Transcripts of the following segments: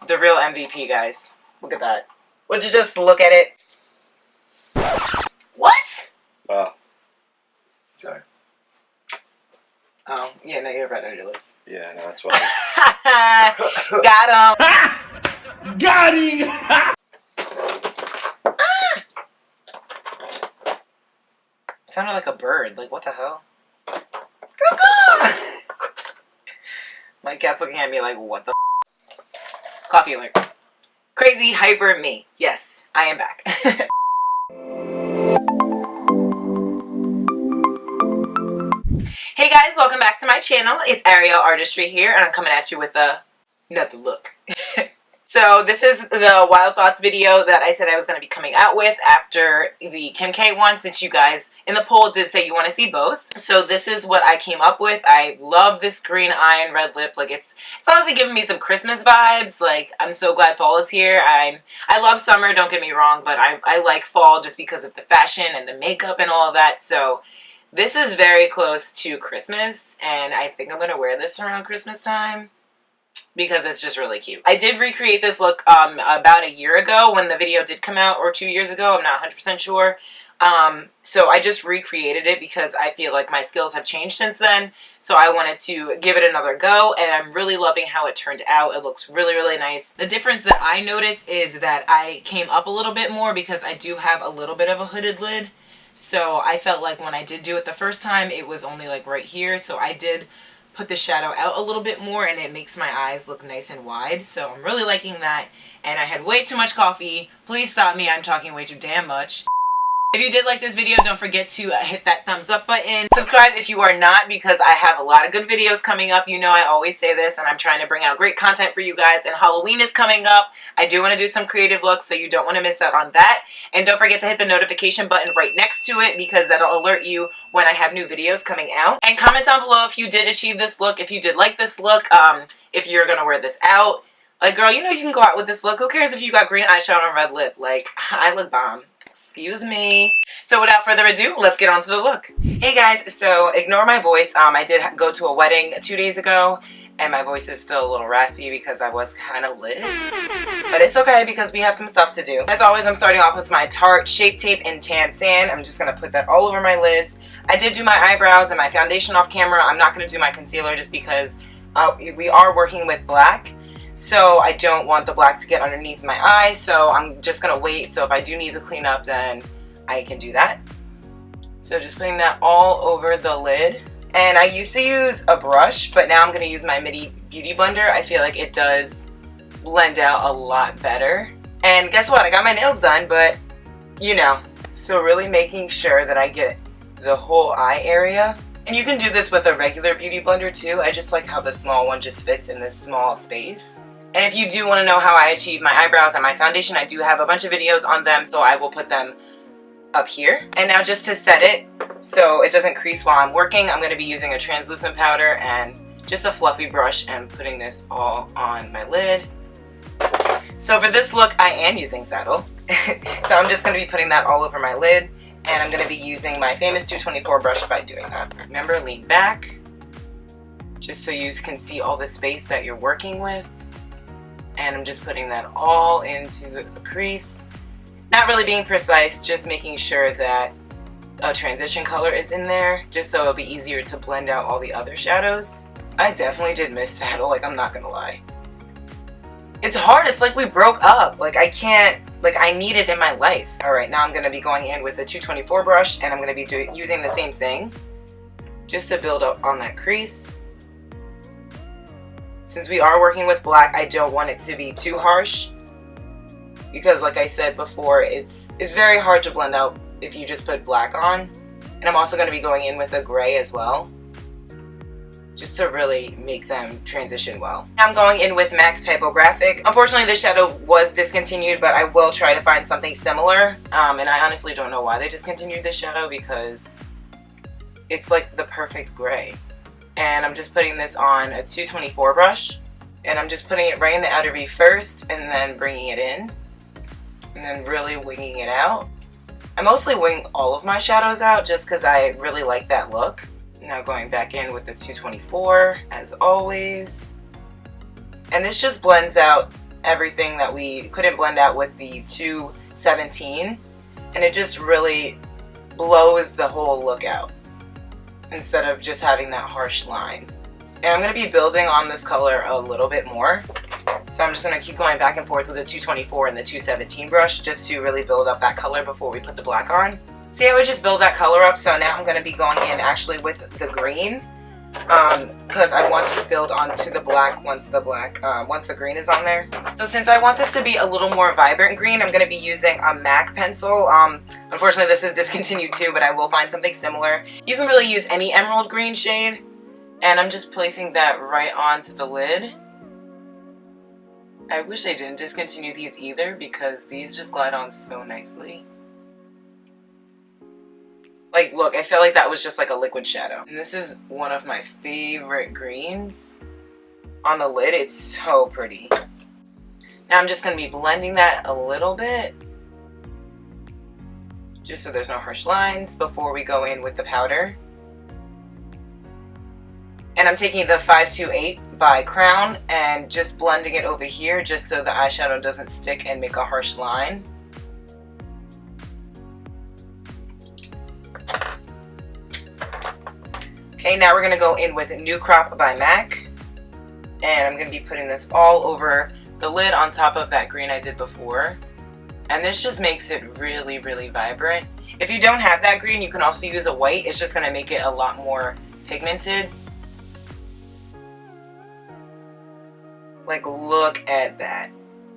The real MVP, guys. Look at that. Would you just look at it? What? Oh. Sorry. Oh, yeah, no, you're red on your lips. Yeah, no, that's why. Got him. Got him! Sounded like a bird. Like, what the hell? My cat's looking at me like, what the Coffee alert. Crazy hyper me. Yes, I am back. Hey guys, welcome back to my channel. It's Aryelle Artistry here, and I'm coming at you with another look. So this is the Wild Thoughts video that I said I was going to be coming out with after the Kim K one, since you guys in the poll did say you want to see both. So this is what I came up with. I love this green eye and red lip. Like it's honestly giving me some Christmas vibes. Like I'm so glad fall is here. I love summer, don't get me wrong, but I like fall just because of the fashion and the makeup and all of that. So this is very close to Christmas, and I think I'm going to wear this around Christmas time, because it's just really cute. I did recreate this look about a year ago when the video did come out, or 2 years ago, I'm not 100% sure. So I just recreated it because I feel like my skills have changed since then. So I wanted to give it another go, and I'm really loving how it turned out. It looks really, really nice. The difference that I noticed is that I came up a little bit more because I do have a little bit of a hooded lid. So I felt like when I did do it the first time, it was only like right here. So I did put the shadow out a little bit more, and it makes my eyes look nice and wide. So I'm really liking that. And I had way too much coffee. Please stop me, I'm talking way too damn much. If you did like this video, don't forget to hit that thumbs up button. Subscribe if you are not, because I have a lot of good videos coming up. You know I always say this, and I'm trying to bring out great content for you guys. And Halloween is coming up. I do want to do some creative looks, so you don't want to miss out on that. And don't forget to hit the notification button right next to it, because that'll alert you when I have new videos coming out. And comment down below if you did achieve this look, if you did like this look, if you're going to wear this out. Like, girl, you know you can go out with this look. Who cares if you got green eyeshadow and red lip? Like, I look bomb. Excuse me. So without further ado, let's get on to the look. Hey guys, so ignore my voice. I did go to a wedding 2 days ago, and my voice is still a little raspy because I was kind of lit. But it's okay because we have some stuff to do. As always, I'm starting off with my Tarte Shape Tape in Tan Sand. I'm just going to put that all over my lids. I did do my eyebrows and my foundation off camera. I'm not going to do my concealer just because we are working with black. So I don't want the black to get underneath my eye, so I'm just going to wait. So if I do need to clean up, then I can do that. So just putting that all over the lid. And I used to use a brush, but now I'm going to use my Midi Beauty Blender. I feel like it does blend out a lot better. And guess what? I got my nails done, but you know. So really making sure that I get the whole eye area. And you can do this with a regular Beauty Blender too. I just like how the small one just fits in this small space. And if you do want to know how I achieve my eyebrows and my foundation, I do have a bunch of videos on them, so I will put them up here. And now just to set it so it doesn't crease while I'm working, I'm going to be using a translucent powder and just a fluffy brush and putting this all on my lid. So for this look, I am using saddle. So I'm just going to be putting that all over my lid. And I'm going to be using my famous 224 brush by doing that. Remember, lean back, just so you can see all the space that you're working with. And I'm just putting that all into a crease. Not really being precise, just making sure that a transition color is in there, just so it'll be easier to blend out all the other shadows. I definitely did miss saddle, like I'm not gonna lie. It's hard, it's like we broke up. Like I can't, like I need it in my life. Alright, now I'm gonna be going in with a 224 brush, and I'm gonna be using the same thing just to build up on that crease. Since we are working with black, I don't want it to be too harsh, because like I said before, it's very hard to blend out if you just put black on. And I'm also going to be going in with a gray as well, just to really make them transition well. I'm going in with MAC Typographic. Unfortunately, this shadow was discontinued, but I will try to find something similar. And I honestly don't know why they discontinued this shadow, because it's like the perfect gray. And I'm just putting this on a 224 brush, and I'm just putting it right in the outer V first, and then bringing it in, and then really winging it out. I mostly wing all of my shadows out just because I really like that look. Now going back in with the 224 as always, and this just blends out everything that we couldn't blend out with the 217, and it just really blows the whole look out instead of just having that harsh line. And I'm going to be building on this color a little bit more, so I'm just going to keep going back and forth with the 224 and the 217 brush just to really build up that color before we put the black on. See how I just build that color up? So now I'm going to be going in actually with the green, because I want to build onto the black once the green is on there. So since I want this to be a little more vibrant green, I'm going to be using a MAC pencil. Unfortunately this is discontinued too, but I will find something similar. You can really use any emerald green shade, and I'm just placing that right onto the lid. I wish I didn't discontinue these either, because these just glide on so nicely. Like, look, I feel like that was just like a liquid shadow. And this is one of my favorite greens on the lid. It's so pretty. Now I'm just going to be blending that a little bit, just so there's no harsh lines before we go in with the powder. And I'm taking the 528 by Crown and just blending it over here just so the eyeshadow doesn't stick and make a harsh line. Okay, now we're going to go in with New Crop by MAC, and I'm going to be putting this all over the lid on top of that green I did before, and this just makes it really, really vibrant. If you don't have that green, you can also use a white. It's just going to make it a lot more pigmented. Like, look at that.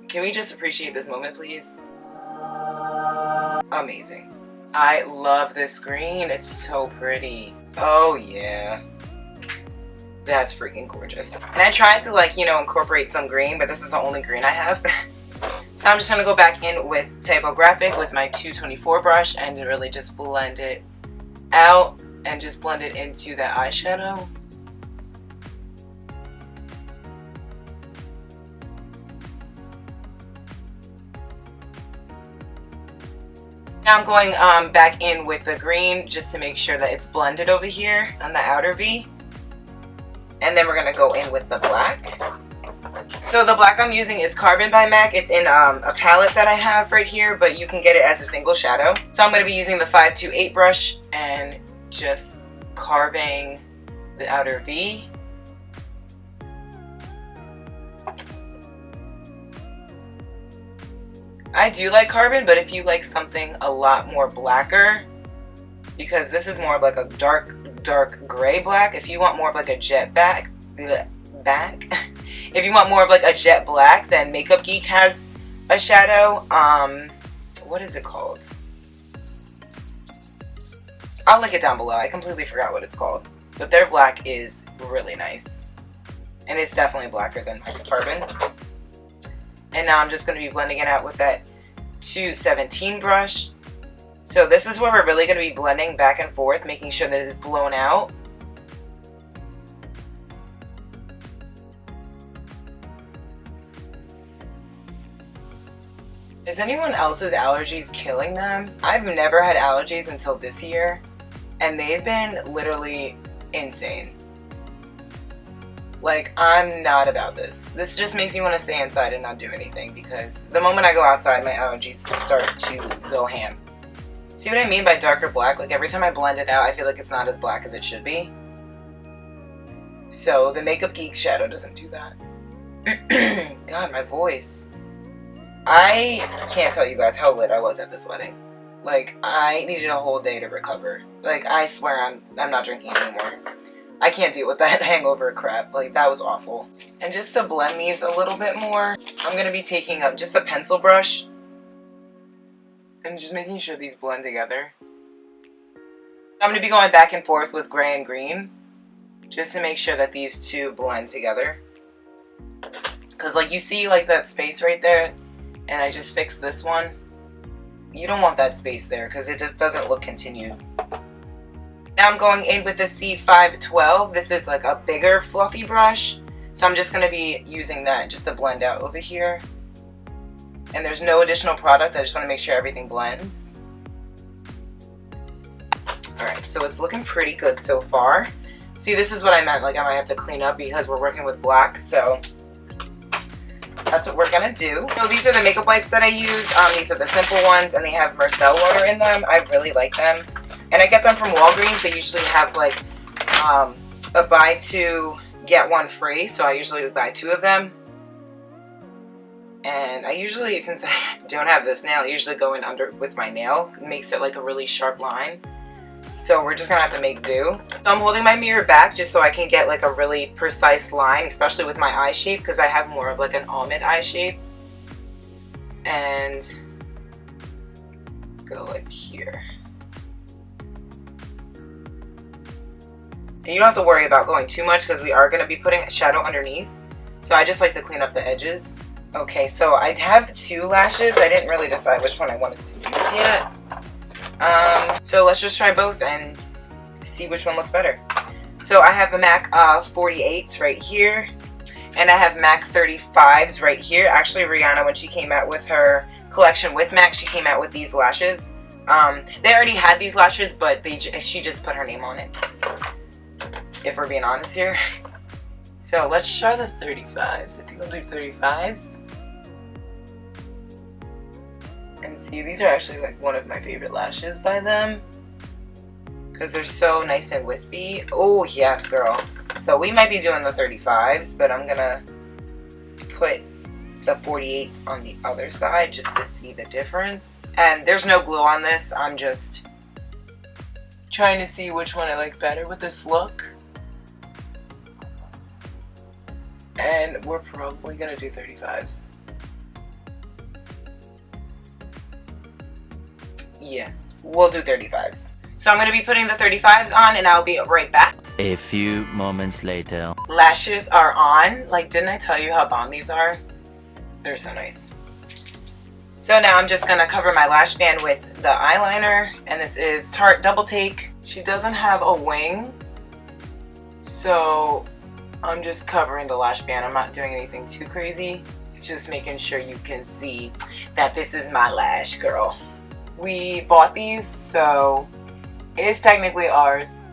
Can we just appreciate this moment, please? Amazing. I love this green. It's so pretty. Oh yeah, that's freaking gorgeous. And I tried to, like, you know, incorporate some green, but this is the only green I have. So I'm just gonna go back in with Typographic with my 224 brush and really just blend it out and just blend it into that eyeshadow. Now I'm going back in with the green just to make sure that it's blended over here on the outer V. And then we're going to go in with the black. So the black I'm using is Carbon by MAC. It's in a palette that I have right here, but you can get it as a single shadow. So I'm going to be using the 528 brush and just carving the outer V. I do like Carbon, but if you like something a lot more blacker, because this is more of like a dark gray black, if you want more of like a jet black, if you want more of like a jet black, then Makeup Geek has a shadow. What is it called? I'll link it down below. I completely forgot what it's called, but their black is really nice, and it's definitely blacker than MAC's Carbon. And now I'm just going to be blending it out with that 217 brush. So this is where we're really going to be blending back and forth, making sure that it is blown out. Is anyone else's allergies killing them? I've never had allergies until this year, and they've been literally insane. Like, I'm not about this. This just makes me want to stay inside and not do anything, because the moment I go outside, my allergies start to go ham. See what I mean by darker black? Like, every time I blend it out, I feel like it's not as black as it should be. So the Makeup Geek shadow doesn't do that. God, my voice. I can't tell you guys how lit I was at this wedding. Like, I needed a whole day to recover. Like, I swear I'm not drinking anymore. I can't deal with that hangover crap. Like, that was awful. And just to blend these a little bit more, I'm going to be taking up just a pencil brush and just making sure these blend together. I'm going to be going back and forth with gray and green just to make sure that these two blend together. Because, like, you see, like, that space right there, and I just fixed this one. You don't want that space there because it just doesn't look continued. Now I'm going in with the C512. This is like a bigger fluffy brush, so I'm just going to be using that just to blend out over here. And there's no additional product, I just want to make sure everything blends. Alright, so it's looking pretty good so far. See, this is what I meant, like I might have to clean up because we're working with black, so that's what we're gonna do. So these are the makeup wipes that I use. These are the simple ones, and they have mercier water in them. I really like them. And I get them from Walgreens. They usually have like a buy two, get one free. So I usually buy 2 of them. And I usually, since I don't have this nail, I usually go in under with my nail. It makes it like a really sharp line. So we're just gonna have to make do. So I'm holding my mirror back just so I can get like a really precise line, especially with my eye shape, because I have more of like an almond eye shape. And go like here. And you don't have to worry about going too much because we are gonna be putting shadow underneath. So I just like to clean up the edges. Okay, so I have 2 lashes. I didn't really decide which one I wanted to use yet. So let's just try both and see which one looks better. So I have the MAC 48s right here, and I have MAC 35s right here. Actually, Rihanna, when she came out with her collection with MAC, she came out with these lashes. They already had these lashes, but she just put her name on it, if we're being honest here. So let's try the 35s. I think I'll do 35s. And see, these are actually like one of my favorite lashes by them, because they're so nice and wispy. Oh yes, girl. So we might be doing the 35s, but I'm gonna put the 48s on the other side just to see the difference. And there's no glue on this. I'm just trying to see which one I like better with this look. And we're probably gonna do 35s. Yeah, we'll do 35s. So I'm going to be putting the 35s on, and I'll be right back. A few moments later. Lashes are on. Like, didn't I tell you how bomb these are? They're so nice. So now I'm just going to cover my lash band with the eyeliner, and this is Tarte Double Take. She doesn't have a wing, so I'm just covering the lash band. I'm not doing anything too crazy. Just making sure you can see that this is my lash, girl. We bought these, so it is technically ours.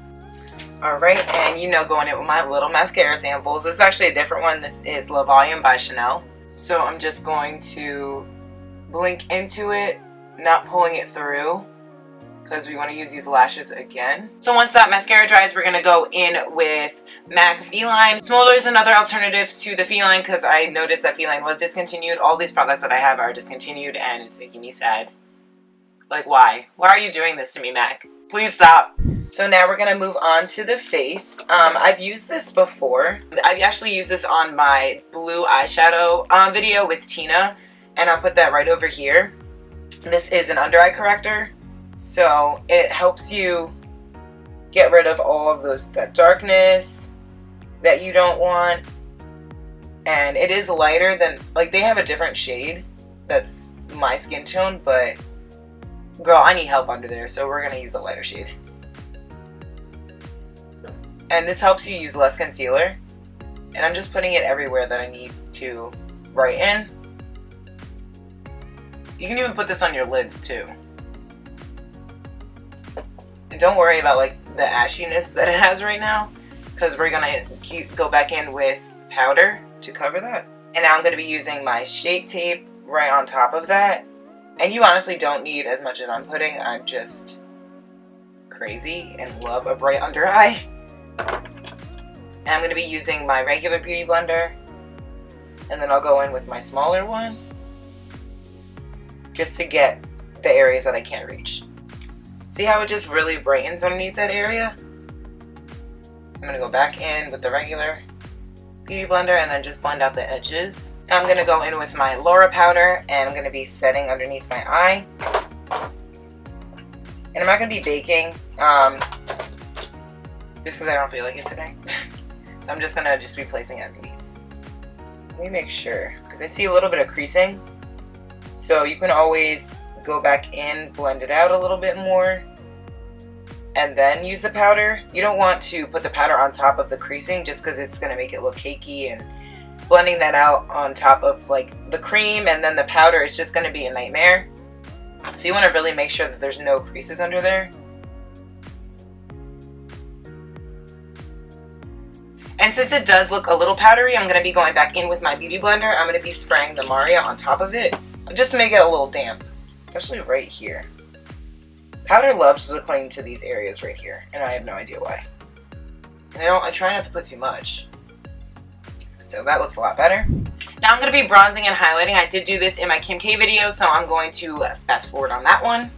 Alright, and you know, going in with my little mascara samples. This is actually a different one. This is La Volume by Chanel. So I'm just going to blink into it, not pulling it through, because we want to use these lashes again. So once that mascara dries, we're going to go in with MAC Feline. Smolder is another alternative to the Feline, because I noticed that Feline was discontinued. All these products that I have are discontinued, and it's making me sad. Like, why? Why are you doing this to me, MAC? Please stop. So now we're going to move on to the face. I've used this before. I've actually used this on my blue eyeshadow video with Tina, and I'll put that right over here. This is an under eye corrector, so it helps you get rid of all of that darkness that you don't want. And it is lighter than, like, they have a different shade that's my skin tone, but girl, I need help under there, so we're going to use a lighter shade. And this helps you use less concealer. And I'm just putting it everywhere that I need to brighten. You can even put this on your lids too. And don't worry about like the ashiness that it has right now, because we're going to go back in with powder to cover that. And now I'm going to be using my Shape Tape right on top of that. And you honestly don't need as much as I'm putting. I'm just crazy and love a bright under eye. And I'm going to be using my regular beauty blender. And then I'll go in with my smaller one, just to get the areas that I can't reach. See how it just really brightens underneath that area? I'm going to go back in with the regular beauty blender and then just blend out the edges. I'm going to go in with my Laura powder, and I'm going to be setting underneath my eye. And I'm not going to be baking, just because I don't feel like it today. So I'm just going to be placing it underneath. Let me make sure, because I see a little bit of creasing. So you can always go back in, blend it out a little bit more, and then use the powder. You don't want to put the powder on top of the creasing, just because it's going to make it look cakey, and blending that out on top of like the cream and then the powder is just going to be a nightmare. So you want to really make sure that there's no creases under there. And And since it does look a little powdery, I'm going to be going back in with my beauty blender. I'm going to be spraying the Maria on top of it, just to make it a little damp, especially right here. Powder loves to cling to these areas right here, and I have no idea why. And I try not to put too much. So that looks a lot better. Now I'm going to be bronzing and highlighting. I did do this in my Kim K video, so I'm going to fast forward on that one.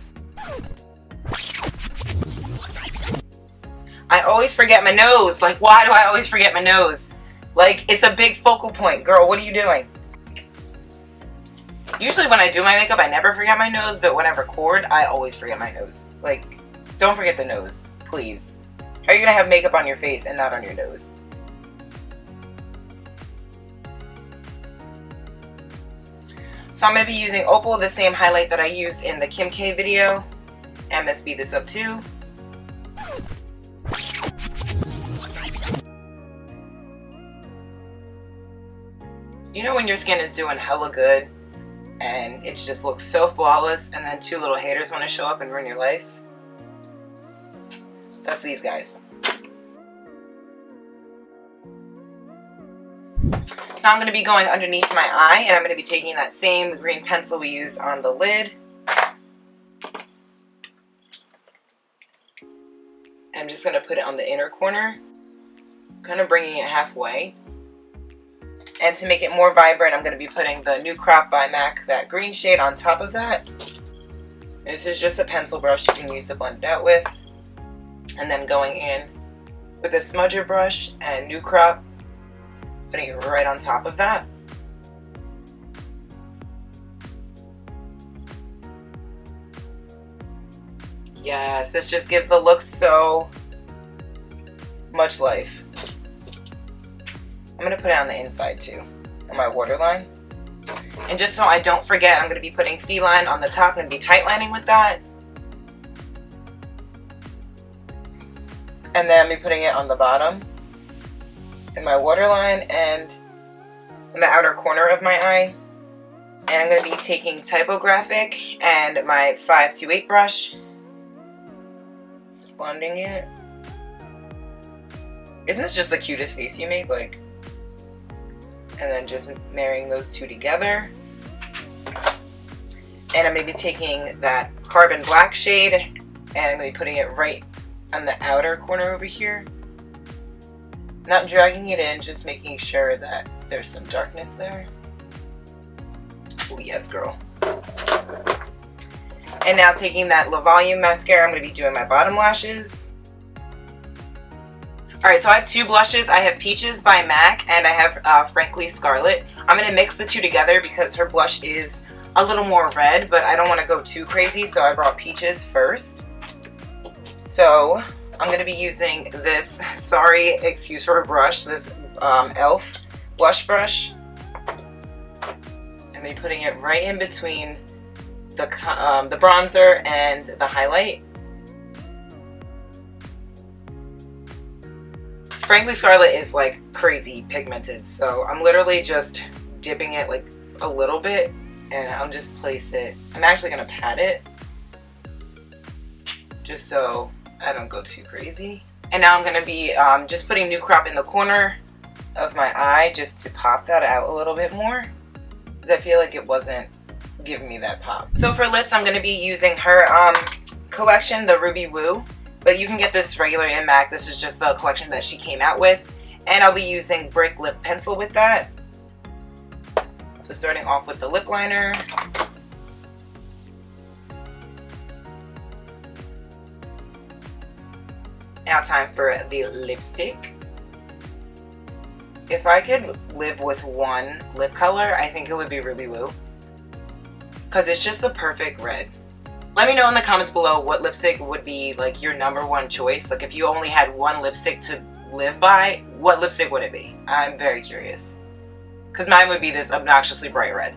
I always forget my nose. Like, why do I always forget my nose? Like, it's a big focal point. Girl, what are you doing? Usually when I do my makeup, I never forget my nose, but when I record, I always forget my nose. Like, don't forget the nose, please. How are you going to have makeup on your face and not on your nose? So I'm going to be using Opal, the same highlight that I used in the Kim K video. I'm going to speed this up too. You know when your skin is doing hella good and it just looks so flawless and then two little haters want to show up and ruin your life? That's these guys. So now I'm going to be going underneath my eye, and I'm going to be taking that same green pencil we used on the lid. I'm just going to put it on the inner corner, kind of bringing it halfway. And to make it more vibrant, I'm going to be putting the New Crop by MAC, that green shade, on top of that. This is just a pencil brush you can use to blend it out with. And then going in with a smudger brush and New Crop, putting it right on top of that. Yes, this just gives the look so much life. I'm going to put it on the inside too, on my waterline. And just so I don't forget, I'm going to be putting Feline on the top and be tight lining with that. And then I'm going to be putting it on the bottom in my waterline and in the outer corner of my eye. And I'm going to be taking Typographic and my 528 brush, blending it. Isn't this just the cutest face you make? Like, and then just marrying those two together. And I'm going to be taking that Carbon Black shade and I'm going to be putting it right on the outer corner over here. Not dragging it in, just making sure that there's some darkness there. Oh yes, girl. And now taking that Le Volume mascara, I'm going to be doing my bottom lashes. Alright, so I have two blushes. I have Peaches by MAC and I have Frankly Scarlet. I'm going to mix the two together because her blush is a little more red, but I don't want to go too crazy, so I brought Peaches first. So I'm going to be using this, sorry, excuse for a brush, this e.l.f. blush brush. I'm going to be putting it right in between the bronzer and the highlight. Frankly Scarlet is like crazy pigmented, so I'm literally just dipping it like a little bit and I'll just place it. I'm actually going to pat it just so I don't go too crazy. And now I'm going to be just putting New Crop in the corner of my eye just to pop that out a little bit more because I feel like it wasn't giving me that pop. So for lips, I'm going to be using her collection, the Ruby Woo. But you can get this regular in MAC. This is just the collection that she came out with. And I'll be using Brick Lip Pencil with that. So starting off with the lip liner. Now time for the lipstick. If I could live with one lip color, I think it would be Ruby Woo. Because it's just the perfect red. Let me know in the comments below what lipstick would be like your #1 choice. Like if you only had one lipstick to live by, what lipstick would it be? I'm very curious. Because mine would be this obnoxiously bright red.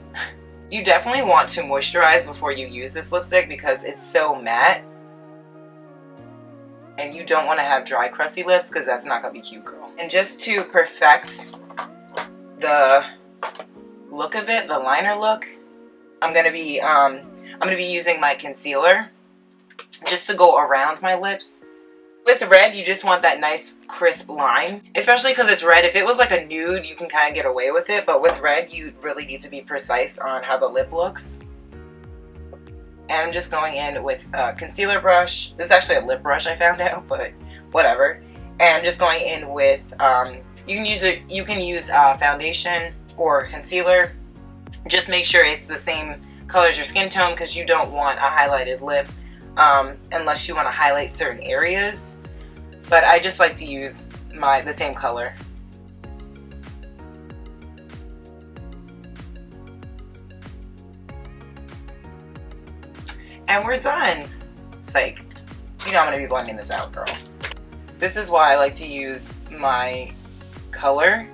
You definitely want to moisturize before you use this lipstick because it's so matte. And you don't want to have dry, crusty lips because that's not going to be cute, girl. And just to perfect the look of it, the liner look, I'm going to be using my concealer just to go around my lips With red, you just want that nice crisp line, especially because it's red. If it was like a nude, you can kind of get away with it, but with red, you really need to be precise on how the lip looks. And I'm just going in with a concealer brush. This is actually a lip brush, I found out, but whatever. And I'm just going in with, you can use foundation or concealer. Just make sure it's the same color as your skin tone, because you don't want a highlighted lip unless you want to highlight certain areas. But I just like to use the same color. And we're done. Psych. You know I'm going to be blending this out, girl. This is why I like to use my color,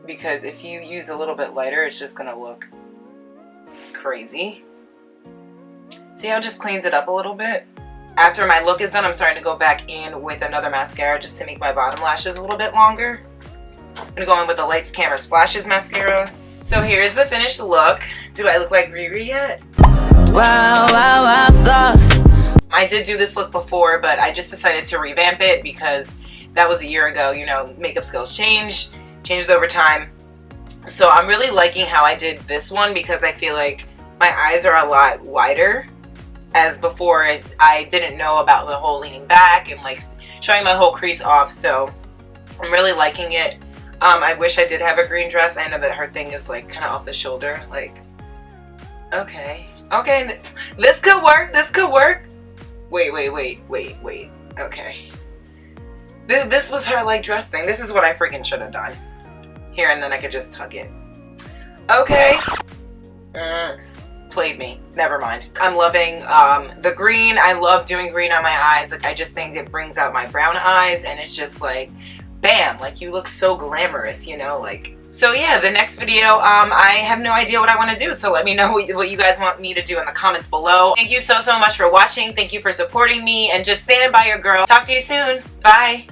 because if you use a little bit lighter, it's just going to look crazy. See how it just cleans it up a little bit? After my look is done, I'm starting to go back in with another mascara just to make my bottom lashes a little bit longer. I'm going to go in with the Lights Camera Splashes mascara. So here's the finished look. Do I look like Riri yet? Wow, wow, wow, thoughts. I did do this look before, but I just decided to revamp it because that was a year ago. You know, makeup skills changes over time. So I'm really liking how I did this one, because I feel like my eyes are a lot wider. As before, I didn't know about the whole leaning back and like showing my whole crease off, so I'm really liking it. I wish I did have a green dress. I know that her thing is like kind of off the shoulder. Like, okay, this could work. This could work. Wait. Okay, this was her like dress thing. This is what I freaking should have done here, and then I could just tuck it. Okay. Played me. Never mind. I'm loving the green. I love doing green on my eyes. Like, I just think it brings out my brown eyes, and it's just like, bam, like you look so glamorous, you know, like. So yeah, the next video, I have no idea what I want to do, so let me know what you guys want me to do in the comments below. Thank you so much for watching. Thank you for supporting me and just standing by your girl. Talk to you soon. Bye.